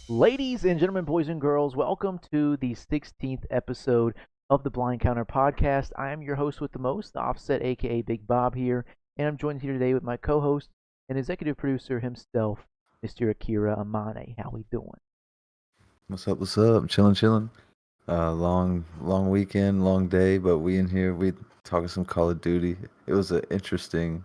Ladies and gentlemen, boys and girls, welcome to the 16th episode of the Blind Counter podcast. I am your host with the most, The Offset, aka Big Bob here, and I'm joined here today with my co-host and executive producer himself, Mr. Akiira AMANE. How we doing? What's up? What's up? Chilling, chilling. Long weekend, long day, but we in here. We talking some Call of Duty. It was an interesting,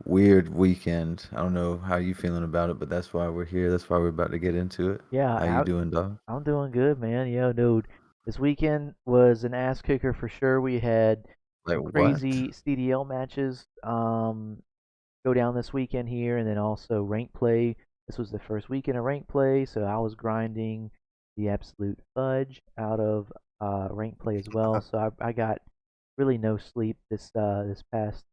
weird weekend. I don't know how you feeling about it, but that's why we're here. That's why we're about to get into it. Yeah, How you doing, dog? I'm doing good, man. Dude, this weekend was an ass kicker for sure. We had Like some what? crazy CDL matches. Go down this weekend here, and then also rank play. This was the first weekend of rank play, so I was grinding the absolute fudge out of rank play as well. So I got really no sleep this past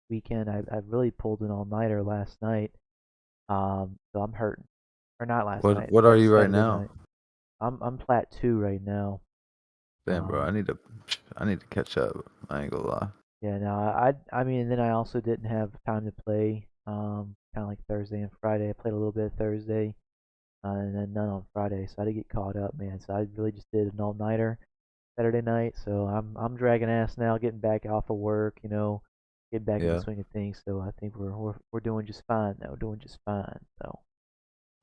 weekend. I really pulled an all nighter last night. So I'm hurting, or not last What night, What are but you right Saturday now? night. I'm plat 2 right now. Damn, bro. Um, I need to catch up. I ain't gonna lie. Yeah, no, I mean, and then I also didn't have time to play. Kind of like Thursday and Friday. I played a little bit Thursday, and then none on Friday. So I had to get caught up, man. So I really just did an all nighter Saturday night. So I'm dragging ass now, getting back off of work. Getting back in the Yeah, swing of things. So I think we're doing just fine now. Doing just fine. So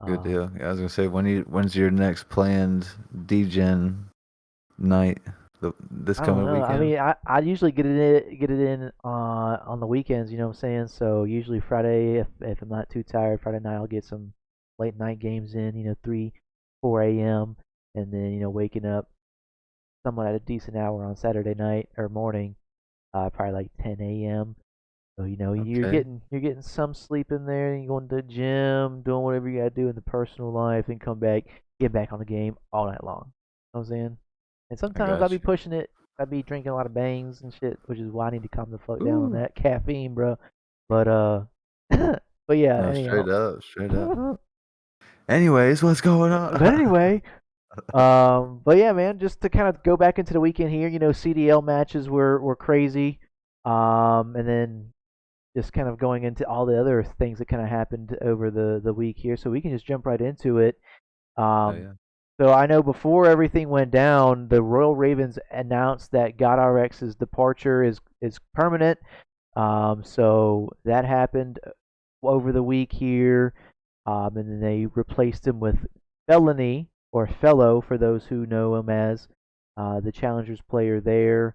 good um, deal. Yeah, I was gonna say when's your next planned DGen night? This I don't coming know. I weekend? mean, I usually get it in on the weekends. You know what I'm saying? So usually Friday, if I'm not too tired, Friday night I'll get some late night games in. 3, 4 a.m. and then waking up somewhat at a decent hour on Saturday night or morning, probably like 10 a.m. So Okay, you're getting some sleep in there. And you're going to the gym, doing whatever you gotta do in the personal life, and come back, get back on the game all night long. You know what I'm saying? And I sometimes I'll got be pushing it. I'll be drinking a lot of bangs and shit, which is why I need to calm the fuck down on you. that caffeine, bro. But but yeah. No, Anyhow, straight up, straight up. but Anyways, what's going on? anyway, but yeah, man. Just to kind of go back into the weekend here, CDL matches were crazy. And then just kind of going into all the other things that kind of happened over the week here, so we can just jump right into it. Oh Um, yeah, so I know before everything went down, the Royal Ravens announced that GodRx's departure is permanent. So that happened over the week here, and then they replaced him with Felony or Fellow for those who know him as the Challengers player there.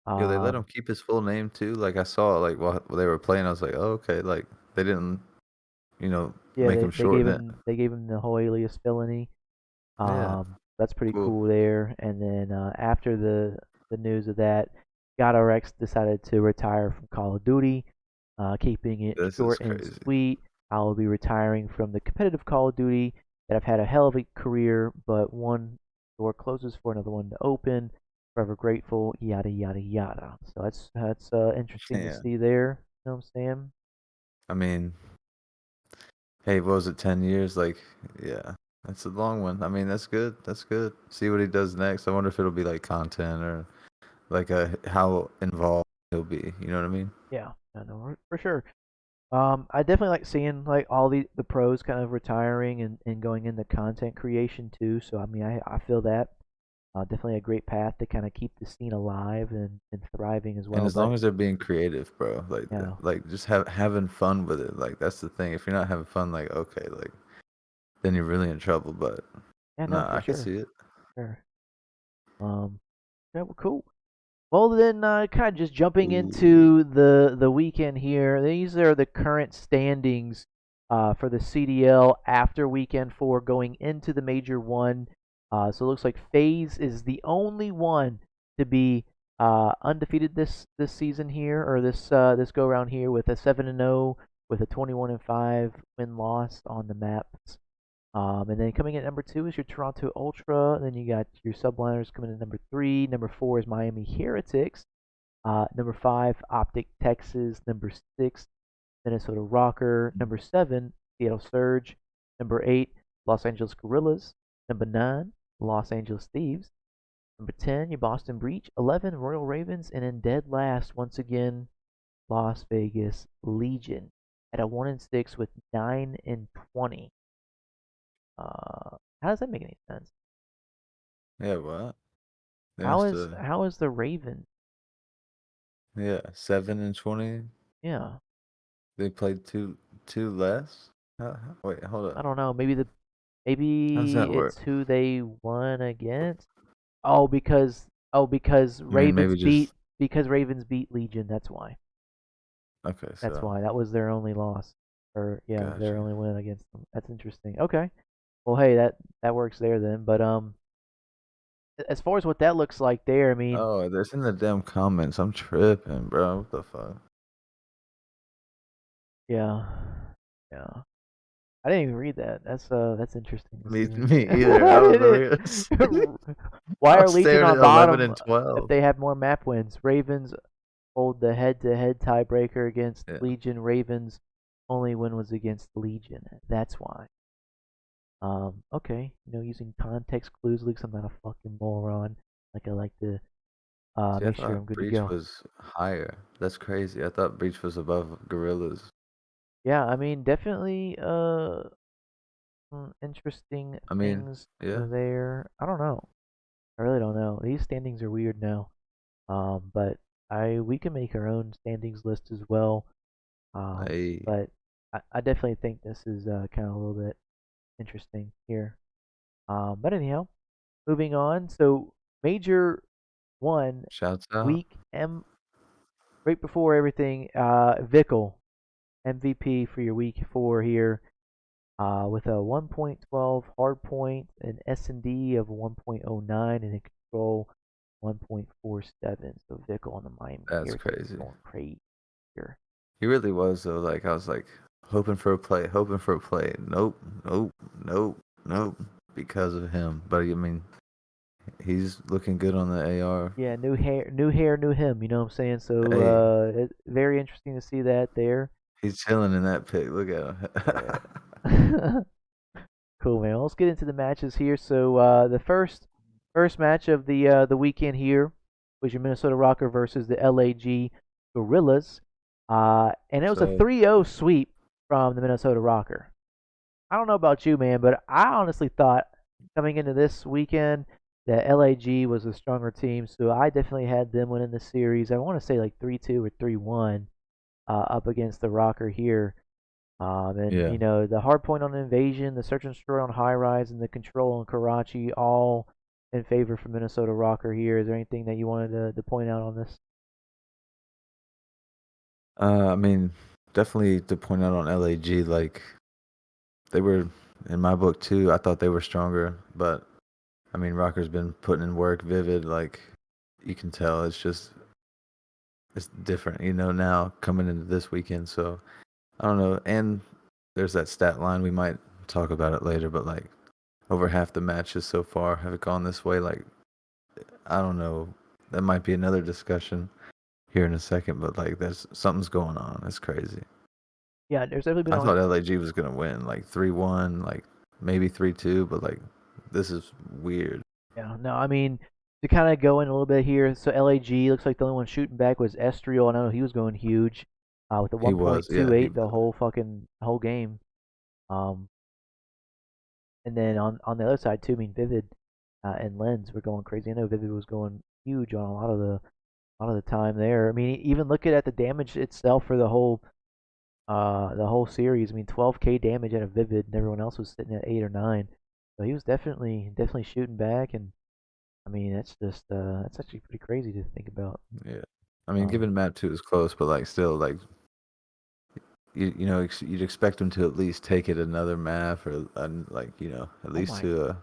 yeah. They let him Um, keep his full name too. Like I saw, like while they were playing, I was like, oh okay. Like they didn't, yeah, make they, him they gave shorten it. him they gave him the whole alias Felony. Yeah, That's pretty cool. cool there. And then after the news of that, GodRx decided to retire from Call of Duty, keeping it This is short and crazy. sweet. I will be retiring from the competitive Call of Duty that I've had a hell of a career, but one door closes for another one to open. Forever grateful, yada yada yada. So that's interesting to Yeah. see there. You know what I'm saying? I mean, hey, what was it? 10 years? Like, yeah, that's a long one. I mean, that's good. That's good. See what he does next. I wonder if it'll be like content or like how involved he'll be. You know what I mean? Yeah, I know for sure. I definitely like seeing like all the pros kind of retiring and going into content creation too. So I mean, I feel that definitely a great path to kind of keep the scene alive and thriving as And well. as But long as they're being creative, bro, yeah, like just having fun with it. Like that's the thing. If you're not having fun, like okay, like then you're really in trouble. But yeah, no, nah, for I can sure, see it. sure. Um, yeah, well, cool. Well, then, kind of just jumping Ooh. into the weekend here. These are the current standings for the CDL after weekend 4 going into the major one. So it looks like FaZe is the only one to be undefeated this season here, or this go around here, with a 7-0 with a 21-5 win loss on the maps. And then coming in at number 2 is your Toronto Ultra. Then you got your Subliners coming in at number 3. Number 4 is Miami Heretics. Number 5, Optic Texas. Number 6, Minnesota Rocker. Number 7, Seattle Surge. Number 8, Los Angeles Gorillas. Number 9, Los Angeles Thieves. Number 10, your Boston Breach. 11, Royal Ravens. And in dead last, once again, Las Vegas Legion at a 1-6 with 9-20. How does that make any sense? Yeah, what? They How must is have. how is the Ravens? Yeah, 7-20. Yeah, They played two less. Wait, hold I up. don't know. How's Maybe that work? it's who they won against. Oh, because You mean maybe just Ravens beat Legion. That's why. okay? That's So why. That was their only loss, or yeah, their gotcha. only win against them. That's interesting. Okay. Well, hey, that works there then. But as far as what that looks like there, I mean, Oh, there's in the damn comments. I'm tripping, bro. What the fuck? yeah, yeah. I didn't even read that. That's interesting to Me, see. me either. I I was didn't. real. Why I are was Legion staring at on 11 bottom and if 12. they have more map wins? Ravens hold the head-to-head tiebreaker against Yeah, Legion. Ravens only win was against Legion. That's why. Okay, using context clues looks I'm not a fucking moron. Like I like to see, I make sure thought I'm good to Breach go. was higher. That's crazy. I thought Breach was above Gorillas. Yeah, I mean definitely interesting I mean, things yeah. there. I don't know. I really don't know. These standings are weird now. But I we can make our own standings list as well. Hey, But I definitely think this is kind of a little bit interesting here. But anyhow, moving on. So major one shouts out. week right before everything. Vickle MVP for your week 4 here. With a 1.12 hard point, an S&D of 1.09, and a control 1.47. So Vickle on the Miami That's Heretics crazy. going crazy here. He really was though. Like I was like hoping for a play, hoping for a play. Nope, nope, nope, nope. Because of him. But I mean, he's looking good on the AR. Yeah, new hair, new him. You know what I'm saying? So Hey, very interesting to see that there. he's chilling in that pick. Look at him. Yeah. Cool, man. Well, let's get into the matches here. So the first match of the weekend here was your Minnesota Rocker versus the LAG Gorillas, and it was a So 3-0 sweep from the Minnesota Rocker. I don't know about you, man, but I honestly thought coming into this weekend that LAG was a stronger team, so I definitely had them winning the series. I want to say like 3-2 or 3-1 up against the Rocker here. And yeah. the hard point on invasion, the search and destroy on high rise, and the control on Karachi, all in favor for Minnesota Rocker here. Is there anything that you wanted to point out on this? I mean, definitely to point out on LAG, like they were in my book too. I thought they were stronger, but I mean, Rocker's been putting in work. Vivid, like you can tell, it's different, now coming into this weekend. So I don't know. And there's that stat line. We might talk about it later, but like over half the matches so far have gone this way. Like I don't know. That might be another discussion here in a second, but like there's something's going on. It's crazy. Yeah, there's definitely been I only thought LAG was gonna win like 3-1, like maybe 3-2, but like this is weird. yeah. No, I mean to kind of go in a little bit here. So LAG looks like the only one shooting back was Estriel, and I know he was going huge with a He was, yeah, he 1.28 the was. whole game. Um, and then on the other side too, I mean Vivid and Lens were going crazy. I know Vivid was going huge on a lot of the time there. I mean, even looking at the damage itself for the whole series. I mean, 12K damage out of Vivid, and everyone else was sitting at 8 or 9. So he was definitely shooting back, and I mean, that's actually pretty crazy to think about. Yeah. I mean, Um, given map 2 is close, but like still like you'd expect him to at least take it another map or like at oh least my, to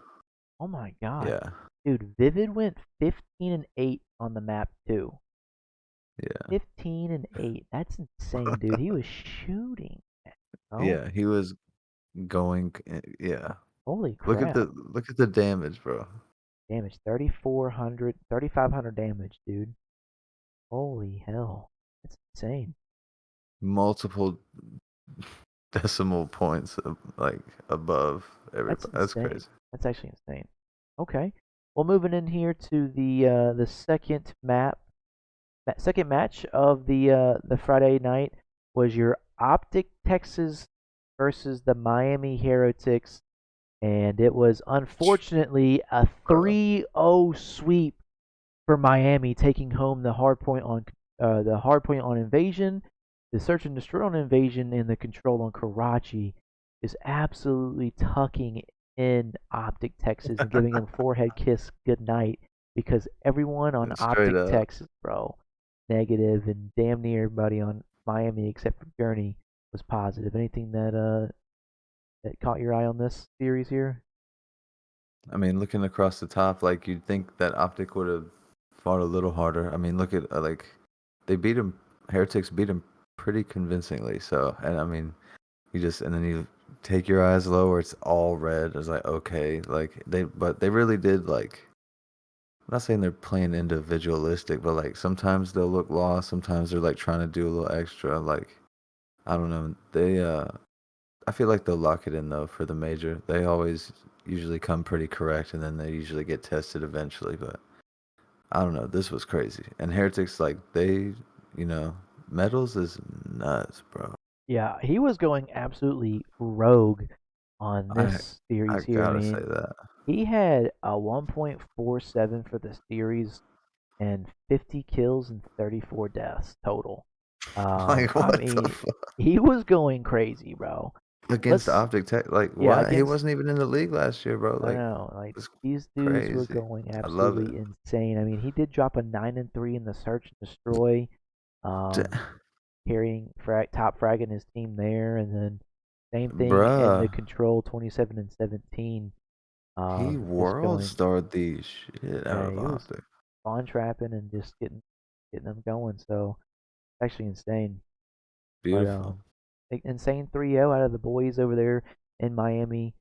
oh my God, yeah, dude, Vivid went 15-8 on the map too. yeah. 15-8. That's insane, dude. He was shooting. Oh, Yeah, he was going yeah. holy Look at crap! the damage, bro. Damage 3,400, 3,500 damage, dude. Holy hell. That's insane. Multiple decimal points like above That's everybody. That's insane. crazy. That's actually insane. Okay. Well, moving in here to the second match of the Friday night was your Optic Texas versus the Miami Heretics. and it was unfortunately a Bruh. 3-0 sweep for Miami, taking home the hard point on Invasion, the search and destroy on Invasion, and the control on Karachi is absolutely tucking in Optic Texas and giving them forehead kiss goodnight because everyone on Straight Optic up. Texas, bro, negative, and damn near everybody on Miami except for Gurney was positive. Anything that caught your eye on this series here? I mean, looking across the top, like you'd think that Optic would have fought a little harder. I mean, look at like they beat him. Heretics beat him pretty convincingly. So, and I mean, you just and then you take your eyes lower. It's all red. It's like okay, like but they really did like. I'm not saying they're playing individualistic, but like sometimes they'll look lost. Sometimes they're like trying to do a little extra. Like I don't know. I feel like they'll lock it in though for the major. They always usually come pretty correct, and then they usually get tested eventually. But I don't know. This was crazy. And Heretics, like you know, medals is nuts, bro. Yeah, he was going absolutely rogue on I this I series here. I gotta say mean, that. he had a 1.47 for the series and 50 kills and 34 deaths total. Like I what the mean, fuck? he was going crazy, bro. Against Let's Optic Tech, like Yeah, what? He against wasn't even in the league last year, bro. I Like know, like it's these dudes were crazy. going I love it. absolutely insane. I mean, he did drop a 9-3 in the search and destroy. D- Um, carrying top fragging his team there, and then same thing in the Bruh, control 27 and 17. he Just world going, starred the shit out yeah, of he was Optic. spawn trapping and just getting them going. So actually insane. But Beautiful. insane 3-0 out of the boys over there in Miami.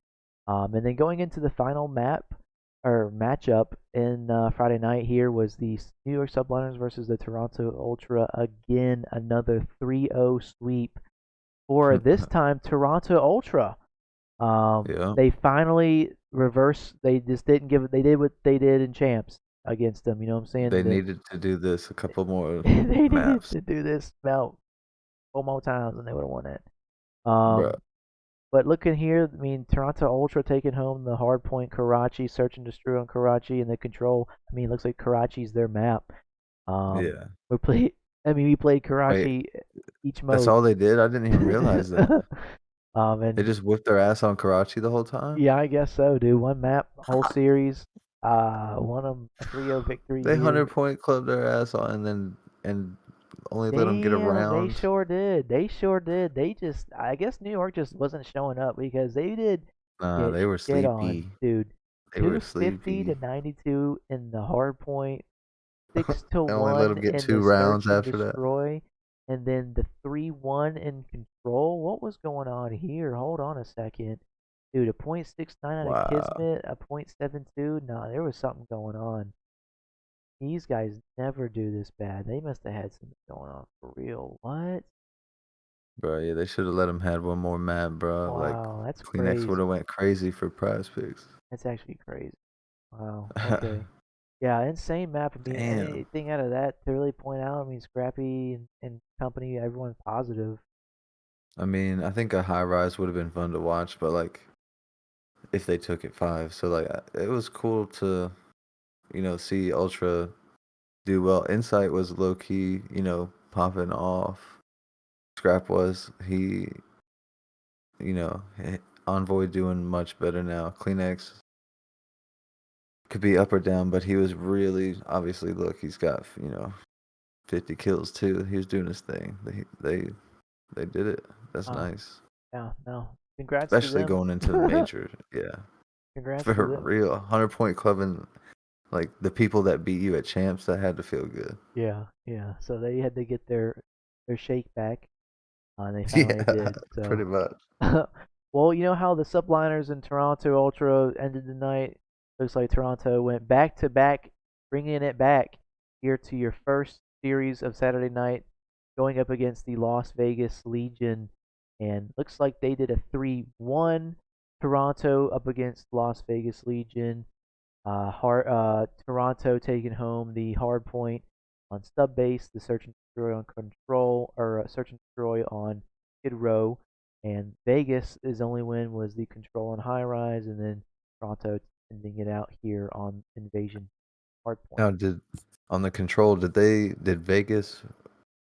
And then going into the final matchup in Friday night here was the New York Subliners versus the Toronto Ultra. Again, another 3-0 sweep for this time Toronto Ultra. Yeah, They finally reversed. They just didn't give it. They did what they did in champs against them. You know what I'm saying? they needed to do this a couple more They needed maps, to do this about 4 more times, and they would have won it. bruh. Um, but looking here, I mean, Toronto Ultra taking home the hard point Karachi, search and destroy on Karachi, and the control. I mean, it looks like Karachi's their map. Um, Yeah. we play. I mean, we played Wait, Karachi each that's mode. all they did? I didn't even realize that. They And just whipped their ass on Karachi the whole time? yeah, I guess so, dude. One map, whole series. Won them a 3-0 victory They here. 100-point clubbed their ass on and only let them get Damn, they around. sure did. They sure did. They just, I guess New York just wasn't showing up because they did Nah, get they were shit on, sleepy. dude. They were 250 to sleepy. 92 in the hard point, 6 to I only let 1 them get in two the rounds search and after that. destroy, and then the 3-1 in control. What was going on here? Hold on a second. Dude, a .69 out of Wow, Kismet, a .72. Nah, there was something going on. These guys never do this bad. They must have had something going on for real. What? bro. Yeah, they should have let him had one more map, bro. Like Wow, that's Kleenex would have crazy. went crazy for prize picks. That's actually crazy. Wow. Okay. Yeah, insane map. I mean, Damn. anything out of that to really point out? I mean, Scrappy and company, everyone positive. I mean, I think a high rise would have been fun to watch, but like if they took it five, so like it was cool to see Ultra do well. Insight was low key, popping off. Scrap was Envoy doing much better now. Kleenex could be up or down, but he was really obviously look. He's got 50 kills too. He was doing his thing. They did it. That's Wow. nice, Yeah, no. Congrats to especially them. going into the major. Yeah, Congrats to for them. real. 100-point club and like the people that beat you at champs, that had to feel good. Yeah, yeah. So they had to get their shake back, and they finally Yeah, did. pretty So, much. well, you know how the subliners in Toronto Ultra ended the night? Looks like Toronto went back to back, bringing it back here to your first series of Saturday night, going up against the Las Vegas Legion, and looks like they did a 3-1. Toronto up against Las Vegas Legion. Toronto taking home the hard point on stub base, the search and destroy on control, or search and destroy on Skid Row, And Vegas' only win was the control on high rise, and then Toronto ending it out here on Invasion Hardpoint. Now, did on the control, did Vegas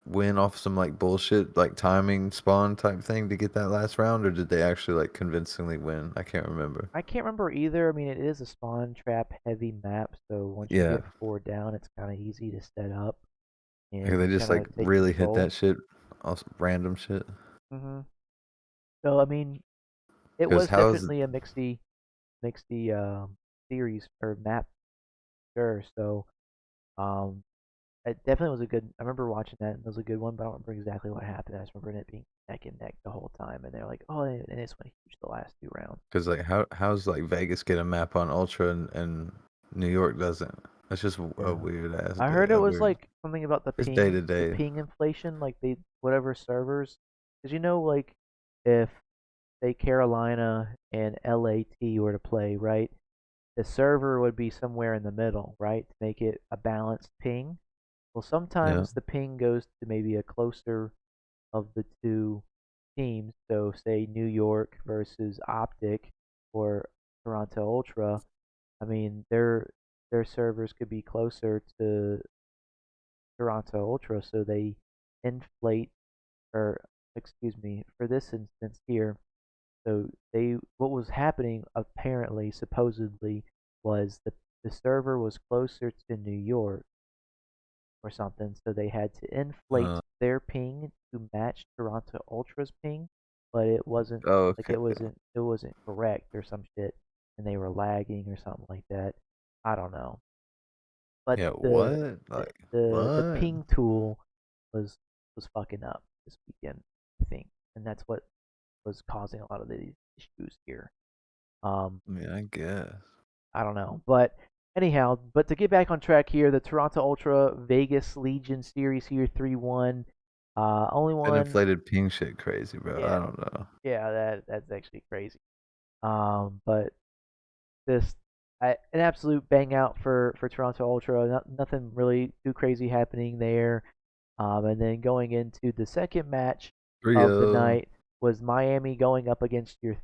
win off some like bullshit like timing spawn type thing to get that last round, or did they actually like convincingly win? I can't remember. I can't remember either. I mean, it is a spawn trap heavy map, so once you Yeah, get 4 down, it's kind of easy to set up like they and just kind like of take really hit control. that shit, also random shit. hmm So I mean, it Because was how is definitely a mixedy series or map, sure. So um, it definitely was a good. I remember watching that, and it was a good one, but I don't remember exactly what happened. I just remember it being neck and neck the whole time, and they're like, "Oh," and it just went huge the last 2 rounds. because like how's like Vegas get a map on Ultra and New York doesn't? That's just a Yeah, weird ass I heard it a was weird. like something about It's day to the day. ping inflation, like they whatever servers, because like if say Carolina and LAT were to play, right, the server would be somewhere in the middle, right, to make it a balanced ping. Well, Yeah. sometimes the ping goes to maybe a closer of the two teams. So, say New York versus Optic or Toronto Ultra. I mean, their servers could be closer to Toronto Ultra, so they inflate, or excuse me, for this instance here. So what was happening apparently, supposedly, was the server was closer to New York or something, so they had to inflate Uh, their ping to match Toronto Ultra's ping, but it wasn't oh, like okay. it wasn't correct or some shit, and they were lagging or something like that. I don't know, but Yeah. What? Like the what? ping tool was was fucking up this weekend, I think, and that's what was causing a lot of these issues here. Um, I mean, I guess. I don't know. But anyhow, but to get back on track here, the Toronto Ultra Vegas Legion series here 3-1. Only That one. inflated ping shit crazy, bro. I Yeah. don't know. Yeah, that's actually crazy. But this an absolute bang out for Toronto Ultra. Nothing really too crazy happening there. And then going into the second match of the 3-0. night was Miami going up against your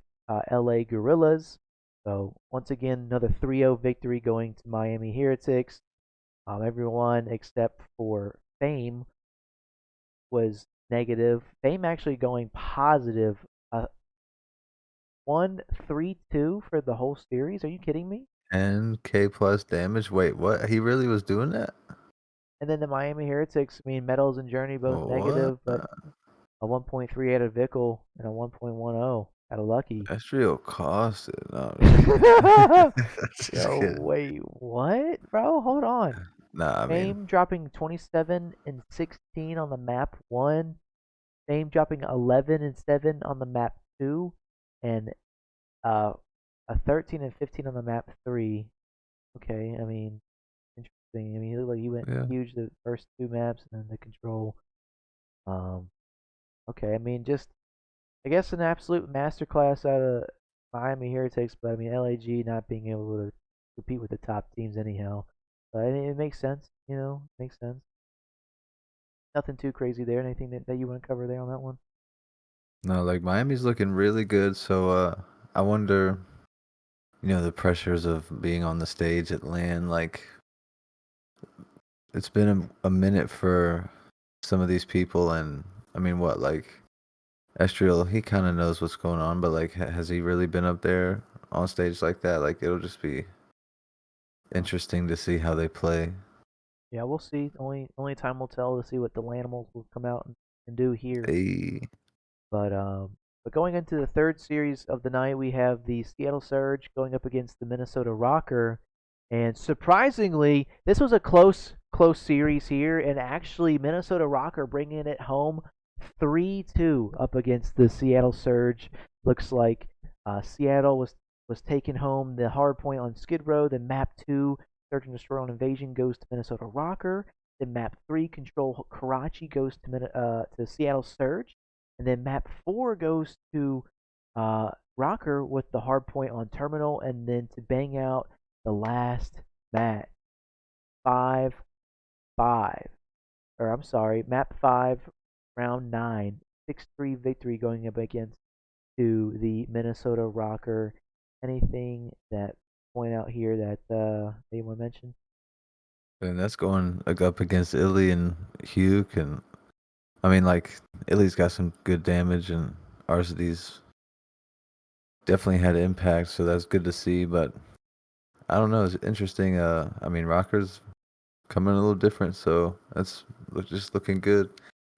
LA Gorillas. So once again, another 3-0 victory going to Miami Heretics. Everyone except for Fame was negative. Fame actually going positive. 1-3-2 for the whole series. Are you kidding me? 10K plus damage. Wait, what? He really was doing that? And then the Miami Heretics, I mean, Metals and Journey both What? negative, but a 1.3 out of Vickle and a 1.10 out of Lucky. That's real costed. No, I'm just kidding. Just Yo, kidding. wait, what, bro? Hold on. Nah, I mean, Fame dropping 27 and 16 on the map one. Fame dropping 11 and 7 on the map two, and uh, a 13 and 15 on the map three. Okay, I mean, interesting. I mean, he looked like he went yeah. huge the first 2 maps, and then the control. Um, okay, I mean, just I guess an absolute masterclass out of Miami Heretics, but I mean LAG not being able to compete with the top teams anyhow. But I mean, it makes sense, makes sense. Nothing too crazy there. Anything that you want to cover there on that one? No, like Miami's looking really good. So, I wonder, the pressures of being on the stage at LAN. Like, it's been a minute for some of these people, and I mean, what, like, Estriel, he kind of knows what's going on, but like, has he really been up there on stage like that? Like, it'll just be Yeah, interesting to see how they play. yeah, we'll see. Only time will tell to see what the Lanimals will come out and do here. Hey, But going into the third series of the night, we have the Seattle Surge going up against the Minnesota Rocker, and surprisingly, this was a close series here, and actually Minnesota Rocker bringing it home 3-2 up against the Seattle Surge. Looks like Seattle was taking home the hard point on Skid Row. Then map two, Search and Destroy on Invasion goes to Minnesota Rocker. Then map three, Control Karachi goes to Seattle Surge. And then map four goes to Rocker with the hard point on Terminal, and then to bang out the last match, 5-5. Or I'm sorry, map 5, round 9, 6-3 victory going up against to the Minnesota Rocker. Anything that point out here that you want to mention? And that's going like up against Illy and Hugh, and I mean, like Illy's got some good damage, and Arsity's definitely had impact, so that's good to see. But I don't know, it's interesting. I mean, Rockers coming a little different, so that's just looking good.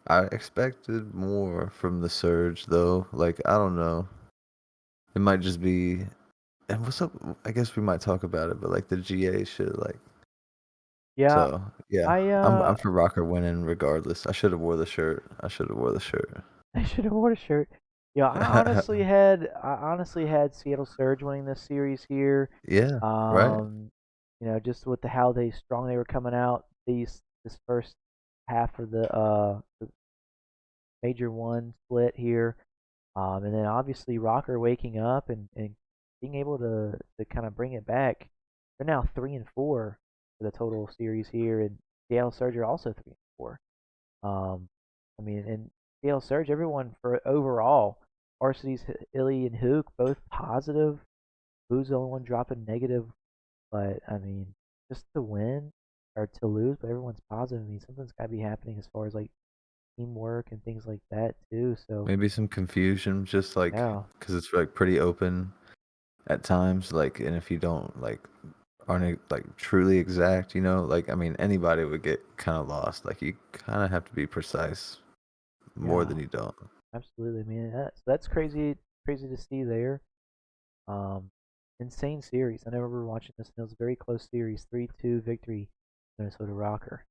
I expected more from the Surge, though. Like, I don't know. It might just be. And what's up? I guess we might talk about it, but like the GA shit, like. Yeah, So yeah, I I'm for Rocker winning regardless. I should have wore the shirt. I should have wore the shirt. I should have worn a shirt. Yeah, I honestly had Seattle Surge winning this series here. Yeah, right. Um, just with how they strong they were coming out this first half of the major one split here. And then obviously Rocker waking up and being able to kind of bring it back. They're now 3-4 for the total series here, and Seattle Surge are also 3-4. I mean, and Seattle Surge, everyone for overall, Varsity's Illy and Hook both positive. Who's the only one dropping negative? But I mean, just to win or to lose, but everyone's positive. I mean, something's got to be happening as far as like teamwork and things like that too. So Maybe some confusion, just like yeah, because it's like pretty open at times. Like, and if you don't like aren't like truly exact, like I mean anybody would get kind of lost. Like you kind of have to be precise more yeah, than you don't. absolutely, man. That's crazy to see there. Um, insane series. I remember watching this, and it was a very close series, 3-2 victory, Minnesota Rocker.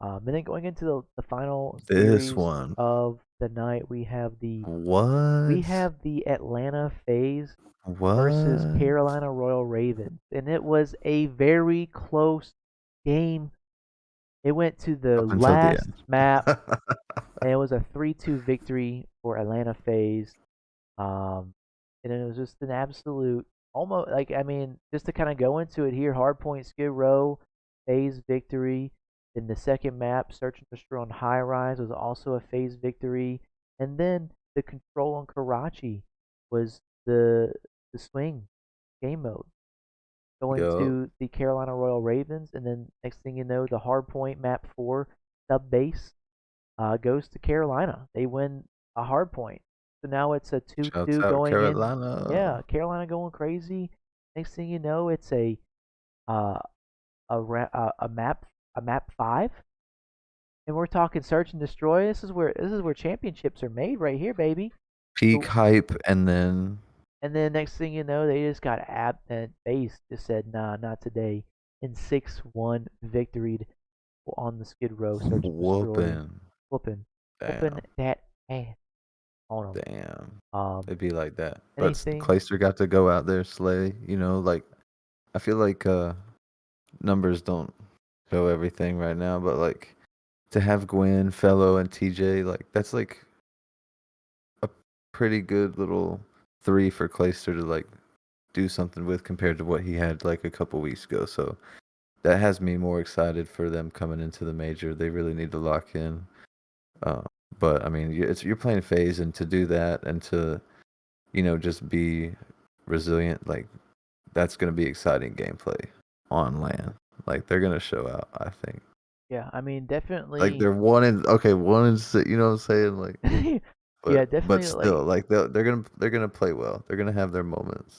And then going into the final This series one, of the night, we what? have the Atlanta FaZe versus What? Carolina Royal Ravens, and it was a very close game. It went to the Up until the last end. map, and it was a 3-2 victory for Atlanta FaZe. Um, and it was just an absolute, almost like I mean, just to kind of go into it here, Hardpoint Skid Row, phase victory. In the second map, Search and Destroy on High Rise was also a phase victory, and then the Control on Karachi was the swing game mode going Yo, to the Carolina Royal Ravens, and then next thing you know, the Hardpoint map 4 sub base goes to Carolina. They win a hard point. So now it's a shouts 2-2 out going in. Carolina. Yeah, Carolina going crazy. Next thing you know, it's uh, a map 5, and we're talking search and destroy. This is where championships are made right here, baby. Peak So, hype, and then and then next thing you know, they just got and base just said nah, not today. And 6-1 victoried on the Skid Row search and destroy, whooping. whooping, whooping Damn, that ass on them. damn. Um, It'd be like that. But anything? Clayster got to go out there slay. Like I feel like numbers don't show everything right now, but like to have Gwen, Fellow, and TJ, like that's like a pretty good little three for Clayster to like do something with compared to what he had like a couple weeks ago. So that has me more excited for them coming into the major. They really need to lock in. Uh, but I mean, you're playing phase, and to do that and to just be resilient, like that's gonna be exciting gameplay on land. Like they're gonna show out, I think. Yeah, I mean Like definitely. they're one and six, you know what I'm saying? Like, Yeah, but definitely. still, Like, like they're gonna play well. They're gonna have their moments.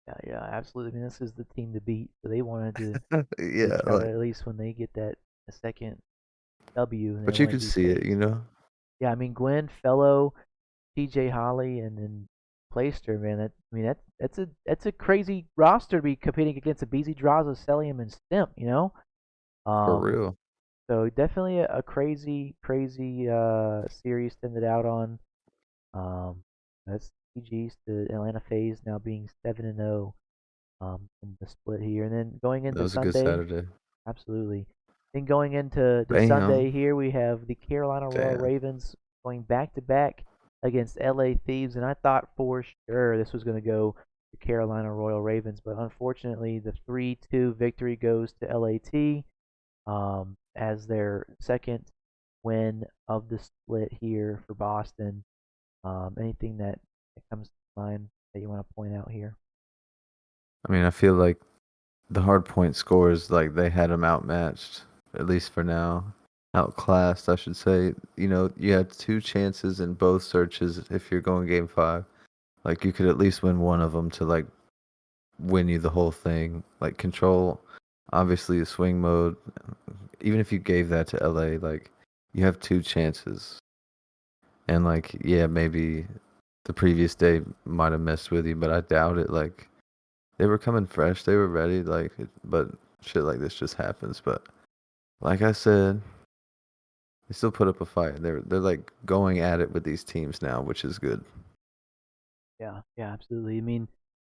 yeah, yeah, absolutely. I mean, this is the team to beat, so they wanted to Yeah, try to like, at least when they get that a second W, and they but you want to can do see it, phase. you know. Yeah, I mean Gwen, Fellow, TJ Holly, and then Playster, man. I mean that's a crazy roster to be competing against a BZ Draza, Celium, and Stimp. For Um, real. so definitely a crazy series to end it out on. Um, that's GG's to Atlanta FaZe now being 7-0 in the split here, and then going That into was a good Sunday, Saturday. absolutely. Then going into the Bam. Sunday here, we have the Carolina Royal Damn. Ravens going back to back against LA Thieves, and I thought for sure this was going to go to Carolina Royal Ravens, but unfortunately the 3-2 victory goes to LAT as their second win of the split here for Boston. Anything that that comes to mind that you want to point out here? I mean, I feel like the hard point scores, like they had them outmatched, at least for now. Outclassed, I should say. You know, you had two chances in both searches if you're going game five. Like you could at least win one of them to like win you the whole thing. Like control, obviously, a swing mode. Even if you gave that to LA, like you have two chances. And like, yeah, maybe the previous day might have messed with you, but I doubt it. Like they were coming fresh, they were ready. But shit like this just happens. But like I said, they still put up a fight. They're like going at it with these teams now, which is good. Yeah, yeah, absolutely. I mean,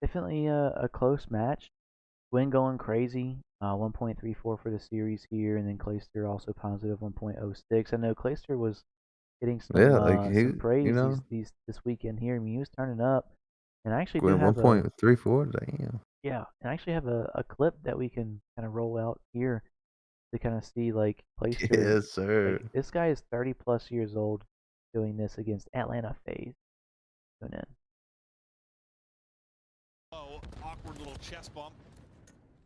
definitely a close match. Win going crazy, 1.34 for the series here, and then Clayster also positive 1.06. I know Clayster was getting Yeah, like some he, you praise know, these this weekend here. I mean, he was turning up, and I actually do went have a 1.34. Damn. yeah, and I actually have a clip that we can kind of roll out here to kind of see like Clayster, Yes, sir. like this guy is 30 plus years old doing this against Atlanta FaZe. Tune in. Oh, awkward little chest bump.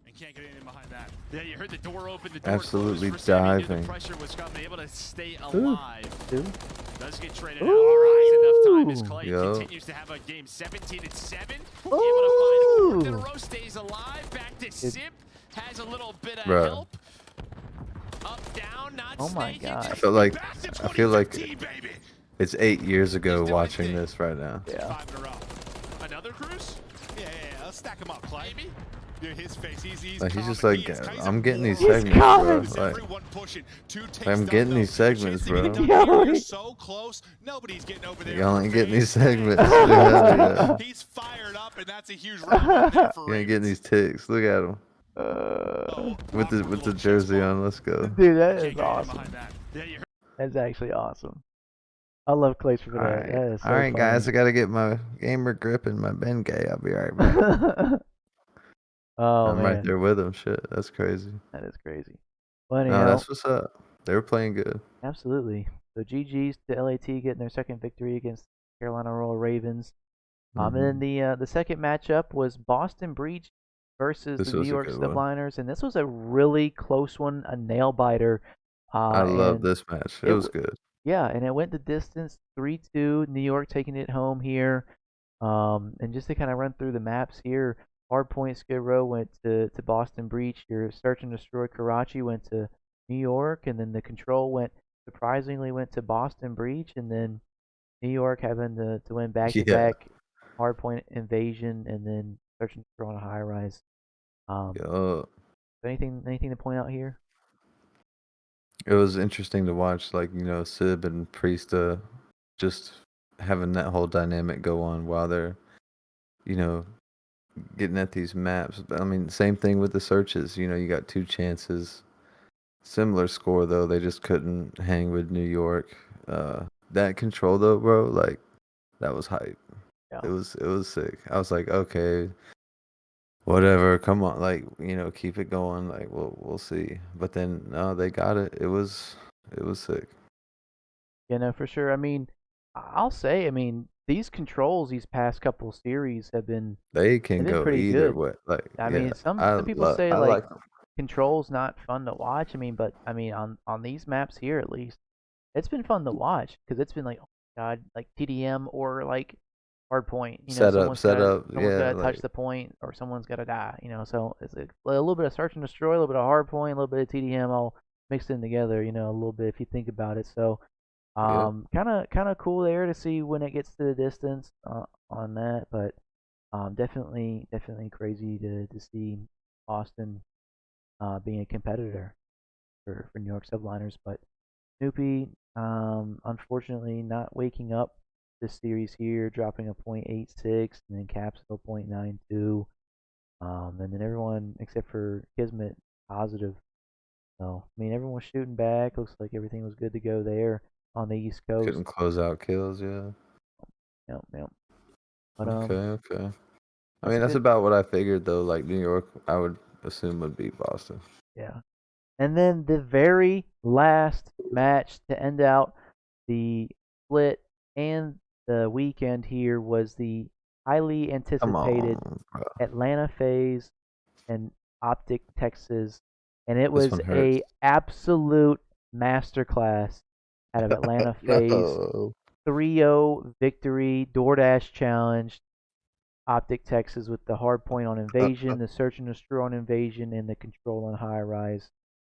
And can't get anything behind that. Yeah, you heard the door open, the door Absolutely closed for Sam. He knew diving. the pressure was coming, able to stay Ooh, alive. two. Does get traded out. All right, enough time as Ooh, Clay Yo. continues to have a game 17-7. Able to find fourth in a ooh. row, stays alive. Back to Good. Sip. Has a little bit of Bruh. help. Up, down, not Oh my snaking. God. I feel like baby. it's 8 years ago He's doing watching things. this right now. Yeah. 5 in a row. Another cruise? Yeah. Let's stack him up, Clay. Maybe. Dude, his face, he's Like he's calm, just but like, he is I'm getting these He's segments, bro. coming. Like everyone pushing. Two takes I'm done, getting though. these A chance segments, to get it bro. done Yo, here. You're so close. Nobody's getting over there. Y'all for ain't getting these FaZe. segments. Hell yeah. He's fired up, and that's a huge round there for You ain't getting Ravens. these ticks. Look at him Oh, with awkward the little chest jersey bump. on. Let's go. dude, that Can't is get anything behind awesome. that. Yeah, you heard. That's actually awesome. I love Clayster for that. That is All so right, guys. funny. I gotta get my gamer grip and my Bengay. I'll be right back. Oh I'm right man, there with him. Shit, that's crazy. that is crazy. But No, anyhow, that's what's up. They were playing good. absolutely. So GG's to LAT getting their second victory against Carolina Royal Ravens. And then Hmm. the second matchup was Boston Breach versus the This New was a York good one. Subliners, and this was a really close one, a nail biter. I love And this match. It it was w- good. yeah, and it went the distance 3-2. New York taking it home here. And just to kind of run through the maps here, Hardpoint Skid Row went to Boston Breach. Your Search and Destroy Karachi went to New York, and then the Control went surprisingly went to Boston Breach, and then New York having to win back to Yeah. back Hardpoint Invasion, and then Search and Destroy on a high rise. Yo. Anything to point out here? It was interesting to watch, like, you know, Sib and Priesta just having that whole dynamic go on while they're, you know, getting at these maps. But I mean, same thing with the searches. You know, you got two chances. Similar score though. They just couldn't hang with New York. That control though, bro, like that was hype. Yeah. It was sick. I was like, okay, whatever, come on, like, you know, keep it going. Like we'll see. But then no, they got it. It was sick. Yeah, no, for sure. I mean, I'll say, I mean, these controls these past couple series They can they've been go pretty either good. way. Like, I yeah, mean, some people say I like like them. controls not fun to watch. I mean, but I mean on these maps here at least, it's been fun to watch because it's been like, oh my God, like TDM or like hard point. You know, Set up. someone's Yeah, gotta touch like the point or someone's gotta die. You know, so it's a little bit of search and destroy, a little bit of hard point, a little bit of TDM all mixed in together. You know, a little bit if you think about it. So yeah. kind of cool there to see when it gets to the distance on that, but definitely crazy to see Austin being a competitor for New York Subliners. But Snoopy, unfortunately, not waking up this series here, dropping a .86, and then Capsule .92, and then everyone except for Kismet positive. So I mean, everyone was shooting back. Looks like everything was good to go there on the East Coast. Couldn't close out kills. Yeah. Yep, yep. But Okay. I that's mean, a that's good, about what I figured though. Like New York, I would assume would beat Boston. yeah. And then the very last match to end out the split and the weekend here was the highly Come anticipated on, bro. Atlanta Phase and Optic Texas, and it This was one hurts. a absolute masterclass out of Atlanta Phase. No. 3-0 victory, DoorDash challenge, Optic Texas with the hard point on invasion, the search and destroy on invasion, and the control on high rise.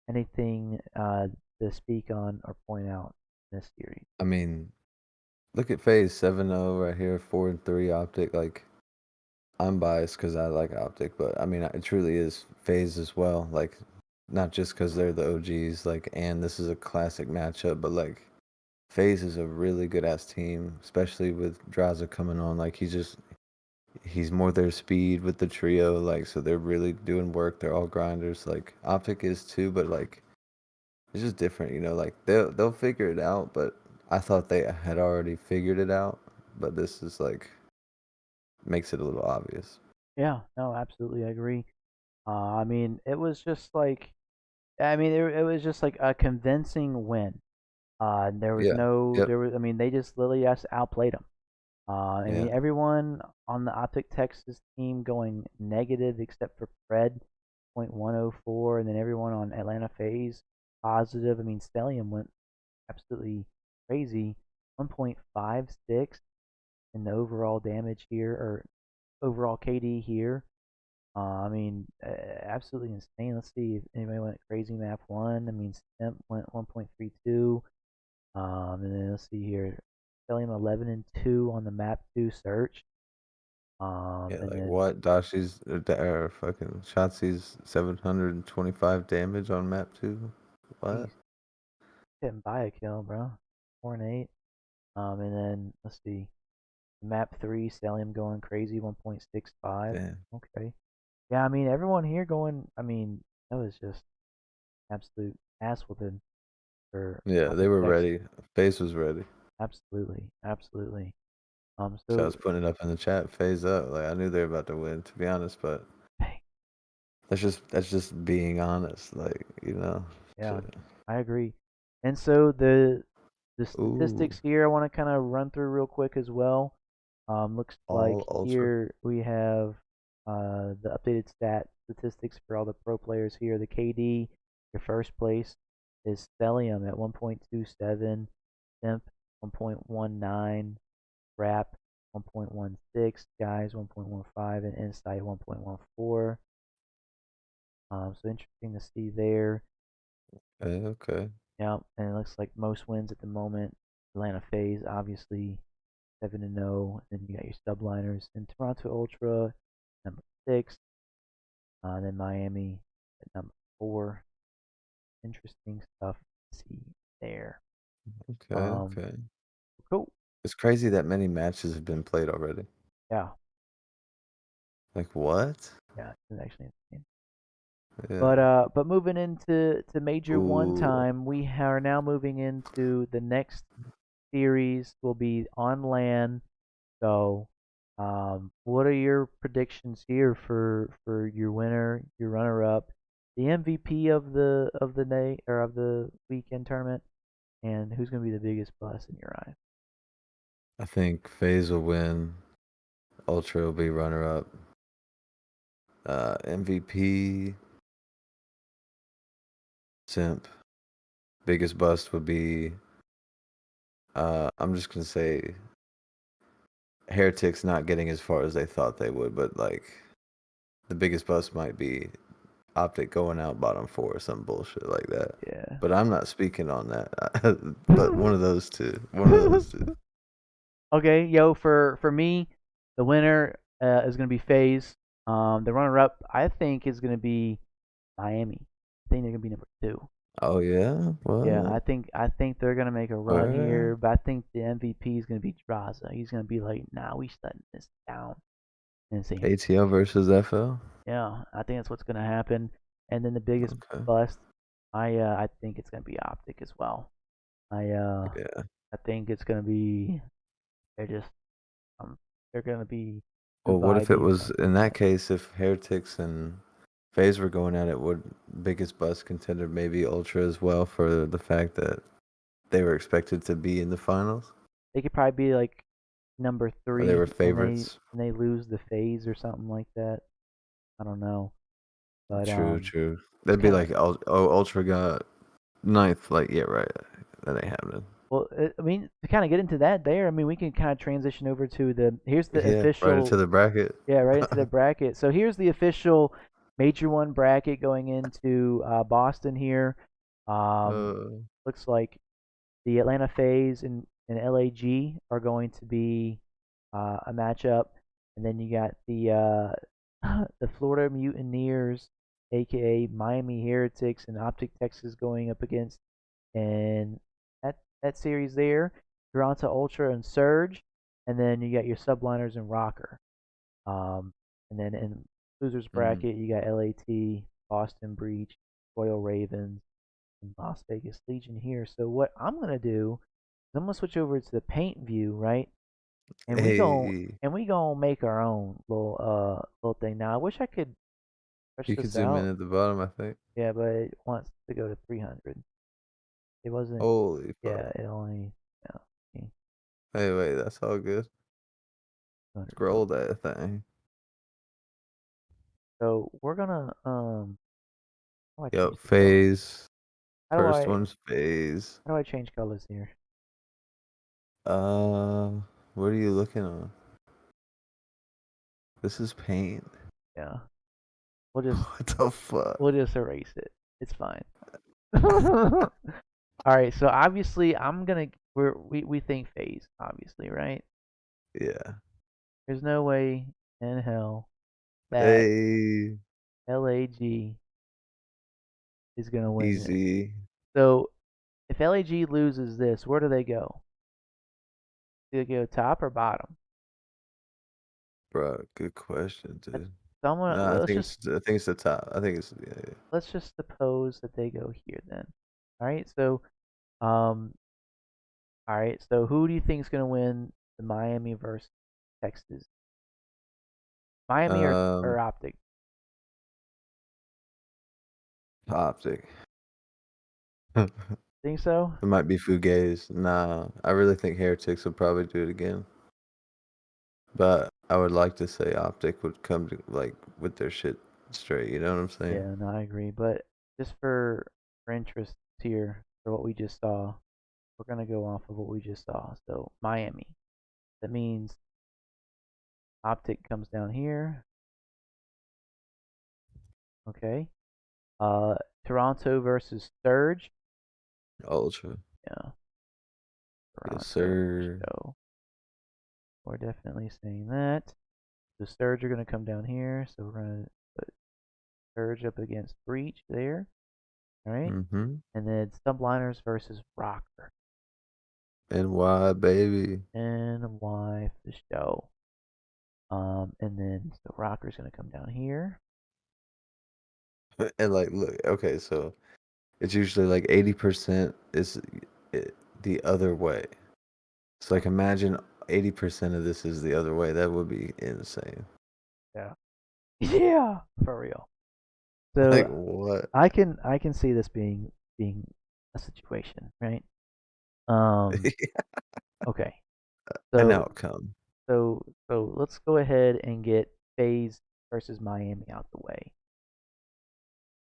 Anything to speak on or point out in this series? I mean, look at Phase 7-0 right here, 4-3 Optic. Like, I'm biased because I like Optic, but I mean, it truly is Phase as well. Like, not just because they're the OGs, like, and this is a classic matchup, but like, FaZe is a really good ass team, especially with Draza coming on. Like he's more their speed with the trio, like so they're really doing work. They're all grinders. Like Optic is too, but like it's just different, you know, like they'll figure it out, but I thought they had already figured it out, but this is like makes it a little obvious. Yeah, no, absolutely, I agree. I mean, it was just like, it was just like a convincing win. There was Yeah. no, Yep. there was, I mean, they just literally just outplayed them. I Yeah. mean, everyone on the Optic Texas team going negative except for Fred, 0.104, and then everyone on Atlanta Phase positive. I mean, Stellium went absolutely crazy, 1.56 in the overall damage here, or overall KD here. I mean, absolutely insane. Let's see if anybody went crazy map one. I mean, Stemp went 1.32. And then let's see here. Stellium 11 and 2 on the map 2 search. Yeah, And like then what? Dashi's or fucking Shotzi's 725 damage on map 2. What? he's getting by a kill, bro. 4 and 8. And then let's see. Map 3, Stellium going crazy, 1.65. Damn. Okay. Yeah, I mean, everyone here going, I mean, that was just absolute ass whooping for Yeah, they Optic were Texas. ready. FaZe was ready. Absolutely, absolutely. So I So was putting it up in the chat, phase up. Like I knew they were about to win, to be honest, but hey, that's just being honest, like, you know. yeah, Shit. I agree. And so the Ooh, statistics here I want to kind of run through real quick as well. Looks like all ultra. here we have the updated statistics for all the pro players here. The KD, your first place is Stellium at 1.27, Simp 1.19, Rap 1.16, Guys 1.15, and Insight 1.14. So interesting to see there. Okay, okay. Yeah, and it looks like most wins at the moment. Atlanta Phase, obviously 7-0. Then you got your subliners in Toronto Ultra, number 6. Then Miami at number 4. Interesting stuff to see there. Okay, Um, okay. cool. It's crazy that many matches have been played already. Yeah, Like what? yeah, it's actually insane. Yeah. But moving into Major One Ooh. time, we are now moving into the next series. Will be on land. So, what are your predictions here for your winner, your runner-up, the MVP of the day or of the weekend tournament, and who's going to be the biggest bust in your eyes? I think FaZe will win. Ultra will be runner up. MVP Simp. Biggest bust would be I'm just gonna say Heretics not getting as far as they thought they would, but like the biggest bust might be Optic going out bottom 4 or some bullshit like that. Yeah. But I'm not speaking on that. But one of those two. One of those two. Okay, yo, for me, the winner is going to be FaZe. The runner-up, I think, is going to be Miami. I think they're going to be number 2. Oh yeah? Yeah, What? I think they're gonna make a run Where? here, but I think the MVP is gonna be Draza. He's gonna be like, nah, we shutting this down and see. ATL versus FL? Yeah, I think that's what's gonna happen. And then the biggest Okay. bust, I think it's gonna be Optic as well. I uh Yeah. I think it's gonna be they're just they're gonna be too Well, what if it vibey or was something in like that that. case if Heretics and FaZe were going at it, would biggest bust contender maybe Ultra as well for the fact that they were expected to be in the finals? They could probably be like number Or they were 3 favorites. and they lose the phase or something like that. I don't know. But True, true. it's That'd be kind of like Ultra got ninth. Like, yeah, right. That ain't happening. well. I mean, to kind of get into that there, I mean, we can kind of transition over to here's the Yeah, right into official. the bracket. Yeah, right into the bracket. So here's the official Major 1 bracket going into Boston here. Um, uh, looks like the Atlanta FaZe and LAG are going to be a matchup, and then you got the Florida Mutineers, aka Miami Heretics, and Optic Texas going up against, and that series there, Toronto Ultra and Surge, and then you got your Subliners and Rocker. And then in losers mm, bracket, you got LAT, Boston Breach, Royal Ravens, and Las Vegas Legion here. So what I'm gonna do is I'm gonna switch over to the paint view, right? And hey, we gonna make our own little thing. Now I wish I could stretch you can this zoom in out. at the bottom, I think. Yeah, but it wants to go to 300. It wasn't. Holy fuck. Yeah, it only. Yeah, Hey, wait, that's all good. 200 Scroll pixels. that thing. So we're gonna how do I change Yep, the color? phase. How do First I one's phase. how do I change colors here? Uh, what are you looking on? This is paint. Yeah, we'll just What the fuck? erase it. It's fine. All right, so obviously we think phase, obviously, right? Yeah. There's no way in hell that Hey, LAG is gonna win this. easy. So if LAG loses this, where do they go? Do they go top or bottom? Bro, good question, Uh, dude. So I'm gonna No, I think it's the top. I think it's yeah. let's just suppose that they go here then. All right, so um, all right, so who do you think is gonna win the Miami versus Texas? Miami or Um, Optic? Optic. It Think so? might be Fugaze. Nah, I really think Heretics will probably do it again. But I would like to say Optic would come to like with their shit straight. You know what I'm saying? Yeah, no, I agree. But just for interest here, for what we just saw, we're gonna go off of what we just saw. So Miami. That means Optic comes down here. Okay. Uh, Toronto versus Surge. Ultra. Yeah, Yes, Toronto for sir. show. We're definitely saying that. The Surge are gonna come down here, so we're gonna put Surge up against Breach there. All right. Mm-hmm. And then Subliners versus Rocker. And why, baby? And Y for show. And then so Rocker's gonna come down here. And like, look, okay, so it's usually like 80% is the other way. So like, imagine 80% of this is the other way. That would be insane. Yeah. Yeah, for real. Like So what? I can see this being a situation, right? Um. Okay. An So outcome. so let's go ahead and get FaZe versus Miami out the way.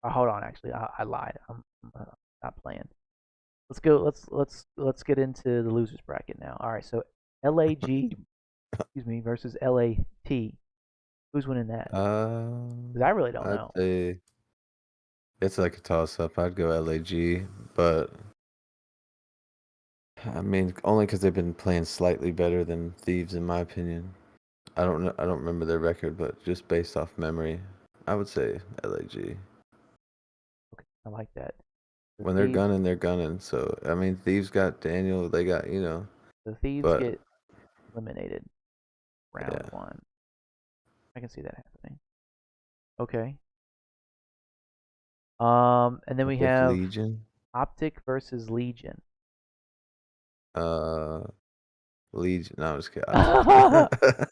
Hold on, actually, I lied. I'm not playing. Let's go. Let's get into the losers bracket now. All right. So LAG, excuse me, versus LAT. Who's winning that? Because I really don't I'd know. say it's like a toss up. I'd go LAG, but I mean, only because they've been playing slightly better than Thieves, in my opinion. I don't know. I don't remember their record, but just based off memory, I would say LAG. Okay, I like that. The When thieves, they're gunning. So I mean, Thieves got Daniel. They got the thieves but get eliminated round yeah, one. I can see that happening. Okay. And then I we think have Legion. Optic versus Legion. Uh, Legion. No, I'm just kidding. Optic.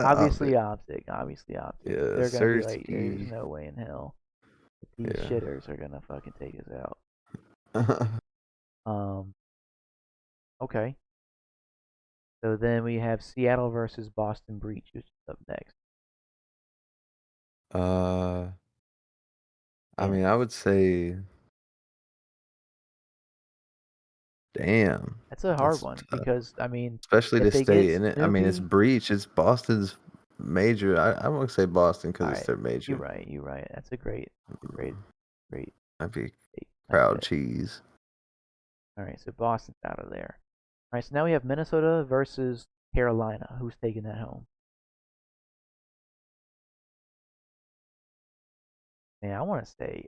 Obviously Optic. Optic. Obviously Optic. Yeah, They're gonna be like, there's Sersky. no way in hell that these Yeah. shitters are gonna fucking take us out. Um. Okay. So then we have Seattle versus Boston Breach, which is up next. I Man, mean, I would say, damn, that's a hard that's one tough. because I mean, Especially if to they get stay in it. I mean, it's Snooki, Breach. It's Boston's major. I won't say Boston because all it's right, their you're major. right, you're right. That's a great, great I'd be take. Nice crowd pick. cheese. All right, so Boston's out of there. All right, so now we have Minnesota versus Carolina. Who's taking that home? Man, I want to say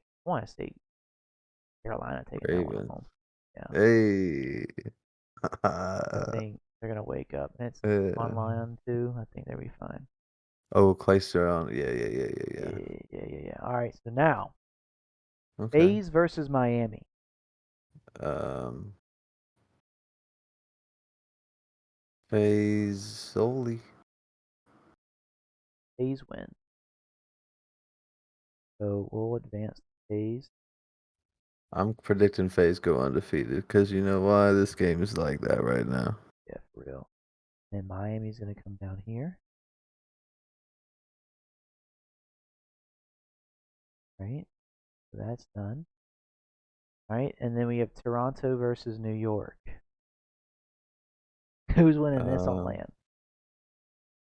Carolina taking that one Ravens. home. Yeah, Hey. I think they're gonna wake up. And it's Uh, online too. I think they'll be fine. oh, Clayster on. Yeah. Yeah. All right, so now Okay. FaZe versus Miami. Um, FaZe solely. FaZe win. So we'll advance FaZe. I'm predicting FaZe go undefeated because you know why this game is like that right now. Yeah, for real. And Miami's gonna come down here. Right? So that's done. All right, and then we have Toronto versus New York. Who's winning this on Um, land?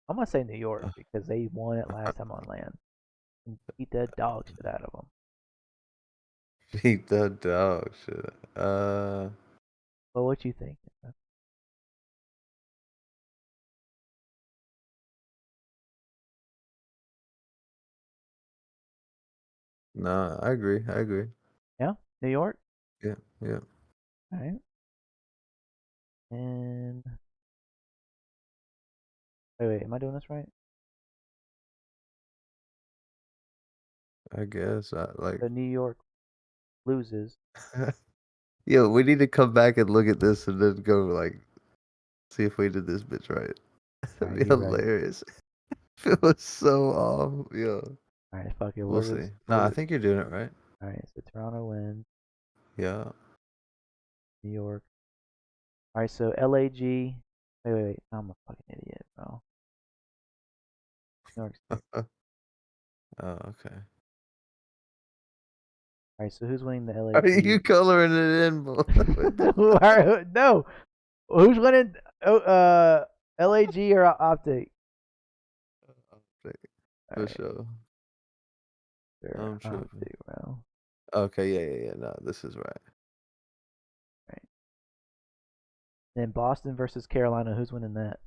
I'm gonna say New York because they won it last time on land and beat the dog shit out of them. beat the dog shit. Well, what you think? Nah, I agree. Yeah, New York. Yeah. All right, and wait, am I doing this right? I guess I like. So New York loses. Yo, we need to come back and look at this and then go like see if we did this bitch right. All That'd right, be be ready. hilarious. It was so off. Yo, All right, fuck it. we'll We'll see. just. No, I We'll, think you're doing it right. all right, so Toronto wins. Yeah. New York. All right, so LAG. Wait. I'm a fucking idiot, bro. New York State. Oh, okay. All right, so who's winning the Are you LAG? coloring it in, boy? No, who's winning? Oh, LAG or Optic? All For right, sure. sure, I'm tripping. Optic, bro. All Okay, yeah. No, this is right. right. Then Boston versus Carolina. Who's winning that?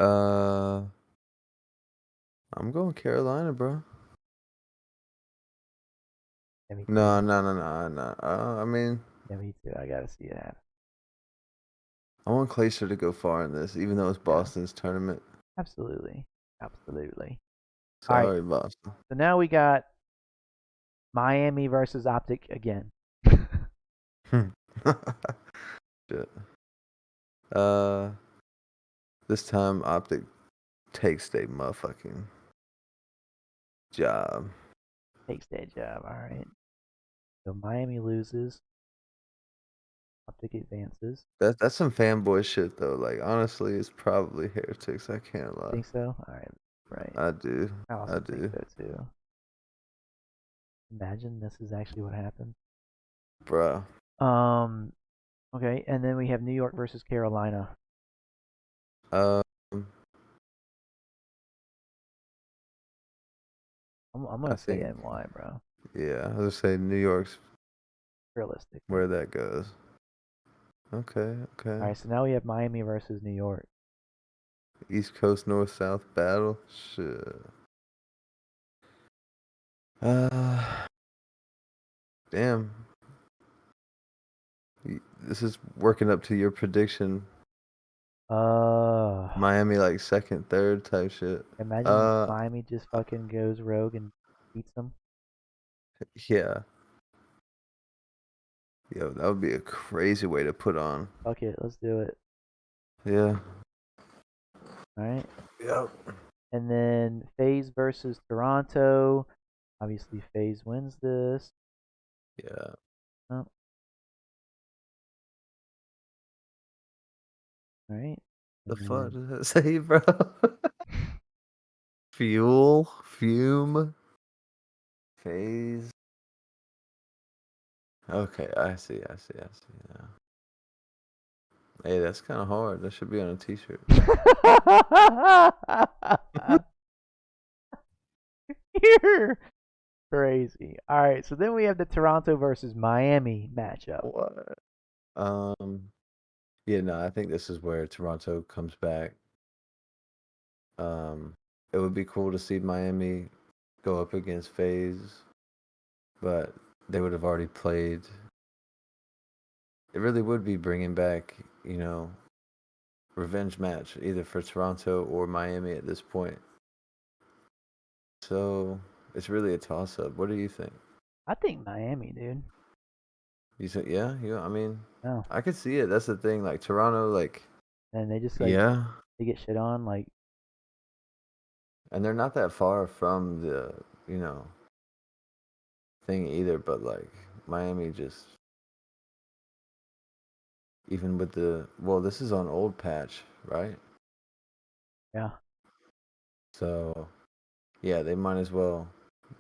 Uh, I'm going Carolina, bro. Yeah, me too. No. I mean, Yeah, me too. I gotta see it happen. I want Clayster to go far in this, even though it's Yeah, Boston's tournament. absolutely. All right, Sorry, Boston. so now we got Miami versus Optic again. Shit. Uh, this time Optic takes their motherfucking job. Takes that job. All right. So Miami loses. Optic advances. That's some fanboy shit though. Like honestly, it's probably heretics. I can't lie. Think so? All right. Right. I do. I I also think do. so too. Imagine this is actually what happened. Bruh. Um. Okay, and then we have New York versus Carolina. Um. I'm I gonna say think. NY, bro. Yeah. I was gonna say New York's Realistically. where that goes. Okay. All right, so now we have Miami versus New York. East Coast North South battle. Shit. Uh. Damn. This is working up to your prediction. Uh, Miami like second, third type shit. imagine Uh. Miami just fucking goes rogue and beats them. Yeah. Yo, that would be a crazy way to put on. Fuck it, let's do it. Yeah. All right, Yep. and then FaZe versus Toronto. Obviously, FaZe wins this. Yeah. Oh, All right. The And fuck then- does that say, bro? Fume, phase. Okay, I see now. Hey, that's kind of hard. That should be on a t-shirt. You're crazy. All right, so then we have the Toronto versus Miami matchup. What? Yeah, no, I think this is where Toronto comes back. It would be cool to see Miami go up against FaZe, but they would have already played. It really would be bringing back, revenge match either for Toronto or Miami at this point. So it's really a toss-up. What do you think? I think Miami, dude. You said, yeah, I mean, No, I could see it. That's the thing. Like Toronto, like, and they just yeah, they get shit on like. and they're not that far from the, thing either. But like Miami just, even with this is on old patch, right? Yeah. So yeah, we might as well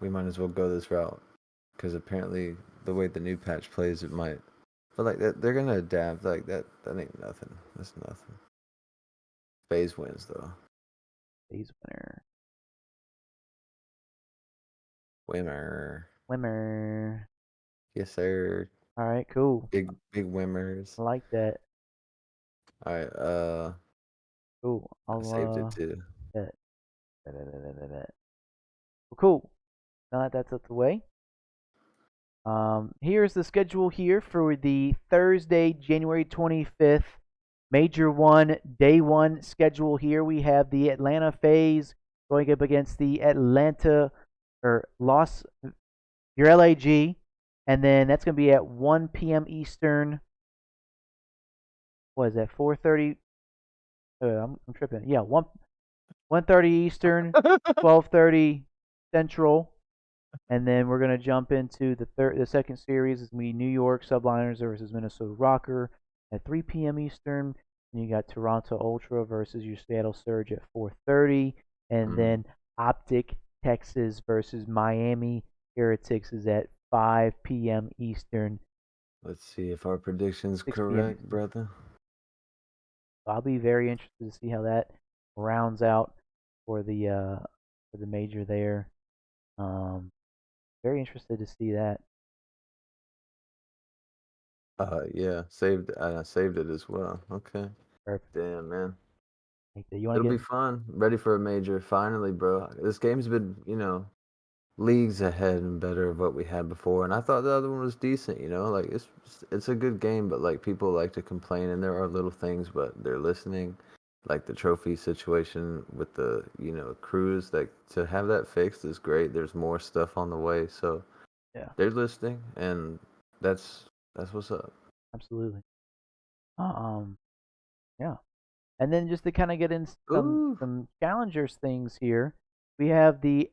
go this route because apparently the way the new patch plays, it might. But like they're gonna adapt. Like that ain't nothing. That's nothing. FaZe wins though. FaZe winner. Winner. Winner. Yes, sir. All right, cool. Big winners. I like that. All right. Cool. I saved it too. Bet. Bet. Well, cool. Now that that's out the way. Here's the schedule here for the Thursday, January 25th, Major 1, Day 1 schedule here. We have the Atlanta FaZe going up against the Atlanta, or your LAG, and then that's going to be at 1 p.m. Eastern. What is that, 4:30? I'm tripping. Yeah, 1:30 Eastern, 12:30 Central. And then we're gonna jump into the second series. It's gonna be New York Subliners versus Minnesota Rocker at 3 p.m. Eastern. And you got Toronto Ultra versus your Seattle Surge at 4:30, and then Optic Texas versus Miami Heretics is at 5 p.m. Eastern. Let's see if our prediction's 6 p.m. correct, Eastern. brother. So I'll be very interested to see how that rounds out for the major there. Very interested to see that. Yeah, saved. I saved it as well. Okay. Perfect. Damn, man. You want It'll to be get fun. Ready for a major, finally, bro. This game's been, leagues ahead and better of what we had before, and I thought the other one was decent. Like it's a good game, but like people like to complain, and there are little things, but they're listening. Like the trophy situation with the crews, like to have that fixed is great. There's more stuff on the way, so yeah, they're listening, and that's what's up. absolutely. Yeah. And then just to kind of get in Ooh. some challengers things here, we have the